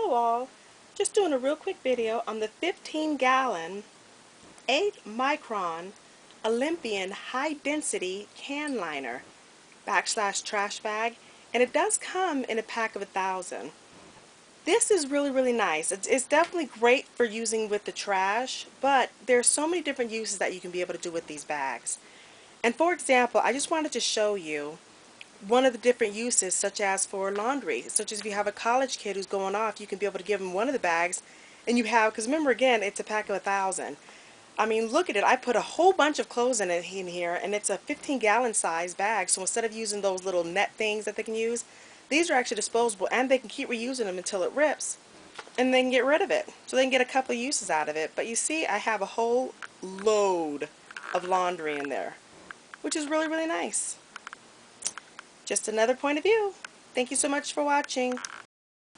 Hello all, just doing a real quick video on the 15-gallon 8-micron Olympian high density can liner / trash bag, and it does come in a pack of 1,000. This is really nice. It's definitely great for using with the trash, but there's so many different uses that you can be able to do with these bags. And for example, I just wanted to show you one of the different uses, such as for laundry, such as if you have a college kid who's going off, you can be able to give them one of the bags, and you have, because remember again, it's a pack of 1,000. I mean, look at it. I put a whole bunch of clothes in here, and it's a 15-gallon size bag. So instead of using those little net things that they can use, these are actually disposable, and they can keep reusing them until it rips, and they can get rid of it. So they can get a couple of uses out of it. But you see, I have a whole load of laundry in there, which is really nice. Just another point of view. Thank you so much for watching.